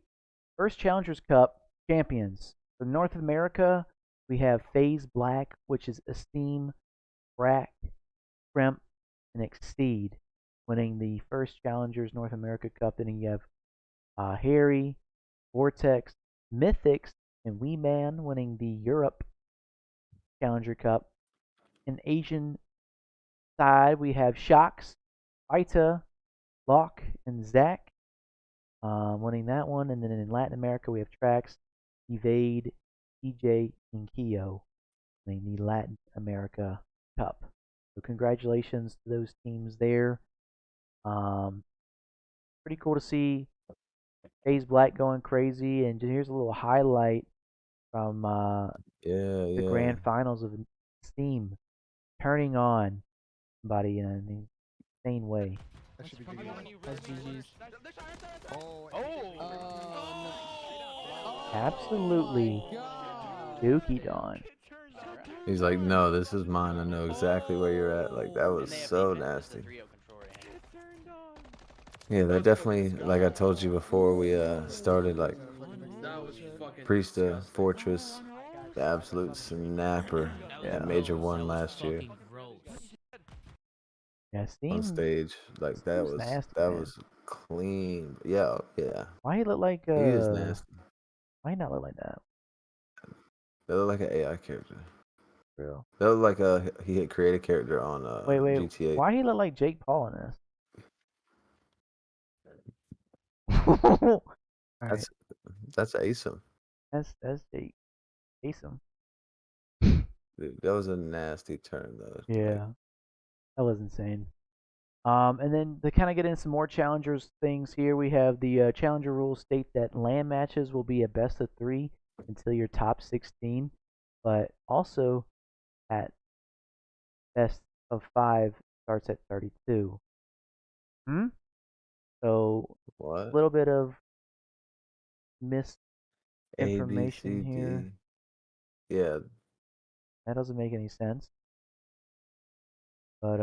first Challengers Cup champions. For North America, we have FaZe Black, which is Esteem, Rack, Crimp, and Exceed, winning the first Challengers North America Cup. Then you have Harry, Vortex, Mythics, and Wee Man winning the Europe Challenger Cup. In Asian side, we have Shocks, Aita, Locke, and Zach winning that one. And then in Latin America, we have Trax, Evade, TJ, and Keo winning the Latin America Cup. So congratulations to those teams there. Pretty cool to see FaZe Black going crazy. And here's a little highlight from the grand finals of Steam turning on somebody in an insane way. That should be GG. That's GG's. Absolutely dookie Dawn. He's like, no, this is mine. I know exactly where you're at. Like that was so nasty. Yeah, that definitely, like I told you before we started, like Priesta Fortress, the absolute snapper at Major 1 last year. Yeah, on Steam stage. Like that seems nasty, that man. was clean. Yeah, yeah. Why he look like He is nasty. why he not look like that? They look like an AI character. Real. They look like he had created a character on Wait. GTA. Why he look like Jake Paul in this? All right, That's awesome. that's Jake. Awesome. Dude, that was a nasty turn though. Like, Yeah, that was insane. And then to kind of get into some more challengers things here, we have the challenger rules state that LAN matches will be a best of 3 until your top 16, but also at best of 5 starts at 32. Hmm. So a what? little bit of A B misinformation C here. D. Yeah, That doesn't make any sense, but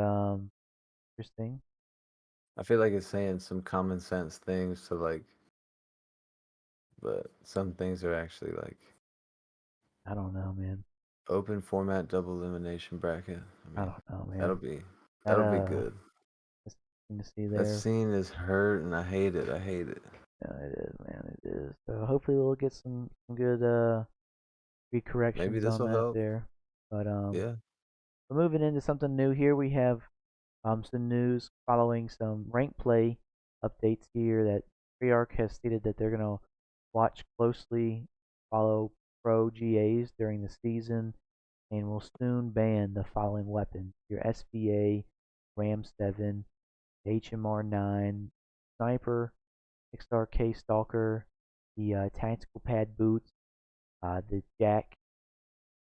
interesting. I feel like it's saying some common sense things to like, but some things are actually like I don't know, man. open format double elimination bracket. I I mean, don't know, that'll man. be That that'll be good. that's interesting to see That there. scene is hurt and I hate it. I hate it. Yeah, it is, man. It is. So hopefully we'll get some good Maybe recorrections this on will that help. there. But Yeah. we're moving into something new here. We have some news following some rank play updates here that Treyarch has stated that they're gonna watch closely, follow pro GAs during the season, and will soon ban the following weapons: your SVA, Ram 7, HMR 9, Sniper, XRK Stalker, the tactical pad boots, the Jack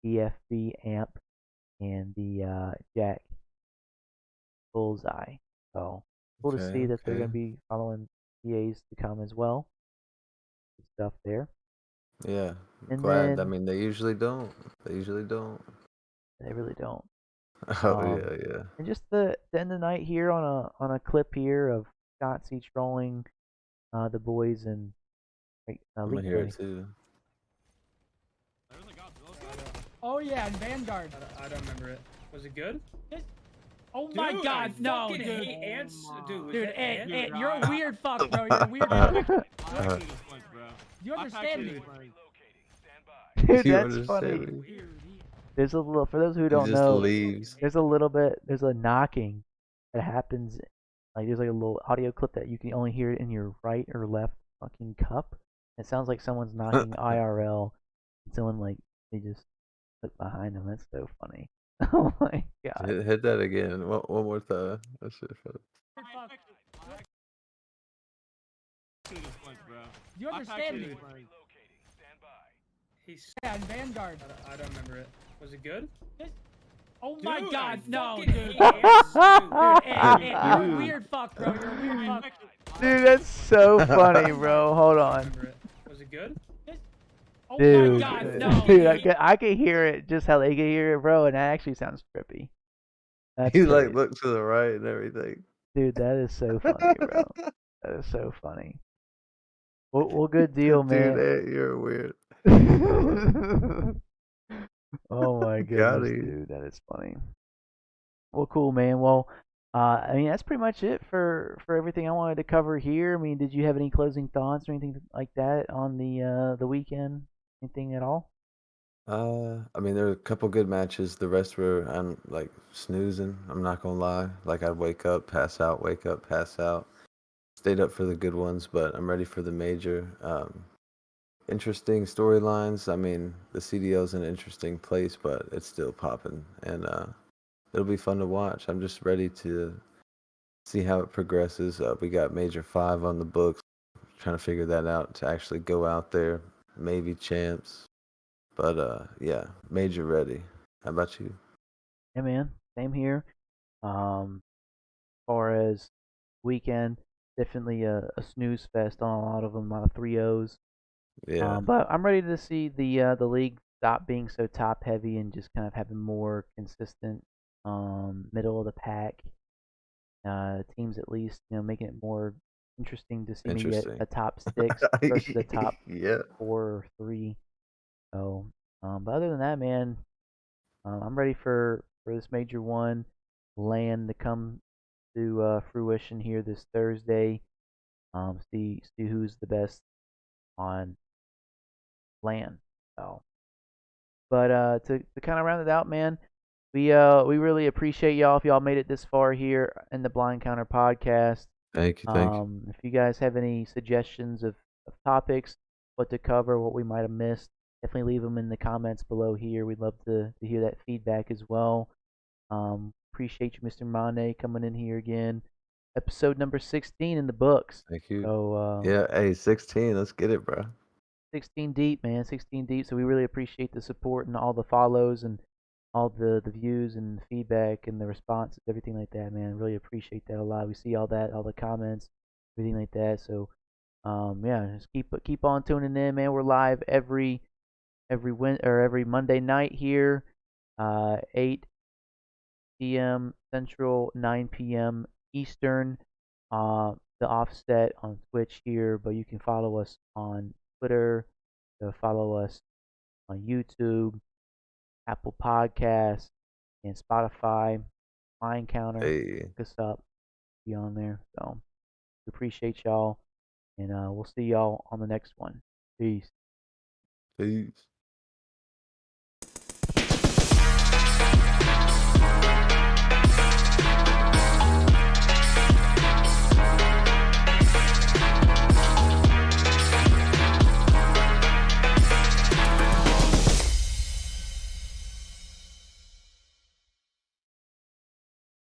EFB amp, and the Jack Bullseye. So cool to Okay. see that they're Okay. going to be following EAs to come as well. Good stuff there. Yeah. And Glad. I then mean, they usually don't. They usually don't. they really don't. Oh yeah, yeah. And just the end of the night here on a clip here of Shotzi trolling the boys in I'm gonna Elite hear it Play. too. Oh yeah, and Vanguard. I don't remember it. Was it good? Oh Dude, my God, I no, fucking dude. hate ants. Dude, was Dude, that ant? Ant, you're a weird fuck, bro. You're a weird fuck. Uh, You understand me? Dude, you that's funny. understand me? There's a little, for those who He don't just know, leaves. there's a knocking that happens. Like there's like a little audio clip that you can only hear it in your right or left fucking cup. It sounds like someone's knocking IRL. And someone like they just look behind them. That's so funny. Oh my god. Hit that again. One more time. That shit funny. You understand me? He's. Yeah, and Vanguard. I don't remember it. Was it good? Oh Dude, my God, I no, fucking dude. hate ants. Dude, Ant, you're a Dude. weird fuck, bro. You're a weird fuck. Dude, that's so funny, bro. Hold I don't on. remember it. Was it good? Oh Dude, my God, no, dude, dude. I could hear it just how they could hear it, bro, and that actually sounds trippy. That's He like crazy. looked to the right and everything. Dude, that is so funny, bro. That is so funny. Well, good deal, Dude, man. Ant, you're weird. Oh my Got goodness, him. dude, that is funny. Well, cool, man. Well, I mean that's pretty much it for everything I wanted to cover here. I mean, did you have any closing thoughts or anything like that on the weekend? Anything at all? I mean, there were a couple good matches. The rest were I'm like snoozing. I'm not gonna lie. Like I'd wake up, pass out, wake up, pass out. Stayed up for the good ones, but I'm ready for the major. Interesting storylines. I mean, the CDO's an interesting place, but it's still popping, and it'll be fun to watch. I'm just ready to see how it progresses. We got Major 5 on the books, trying to figure that out to actually go out there, maybe champs. But yeah, Major ready. How about you? Yeah, man. Same here. Far as weekend, definitely a snooze fest on a lot of them, a lot of 3-0s. Yeah, But I'm ready to see the league stop being so top heavy and just kind of having more consistent middle of the pack teams, at least, making it more interesting to see maybe interesting. a top 6 versus a top Yeah, 4 or 3. So, but other than that, man, I'm ready for this major one land to come to fruition here this Thursday. See who's the best on land. So, but to kind of round it out, man, we really appreciate y'all if y'all made it this far here in the Blind Counter podcast. Thank you, thank you. If you guys have any suggestions of topics, what to cover, what we might have missed, definitely leave them in the comments below here. We'd love to hear that feedback as well. Appreciate you, Mr. Mane, coming in here again. Episode number 16 in the books. Thank you. So Yeah, hey, 16. Let's get it, bro. 16 deep, man. 16 deep. So we really appreciate the support and all the follows and all the views and feedback and the responses, everything like that, man. Really appreciate that a lot. We see all that, all the comments, everything like that. So yeah, just keep on tuning in, man. We're live every every Monday night here, 8 p.m. Central, 9 p.m. Eastern. The Offset on Twitch here, but you can follow us on Twitter, follow us on YouTube, Apple Podcasts, and Spotify. Line Counter, Hey. look us up, be on there. So we appreciate y'all, and we'll see y'all on the next one. Peace. Peace.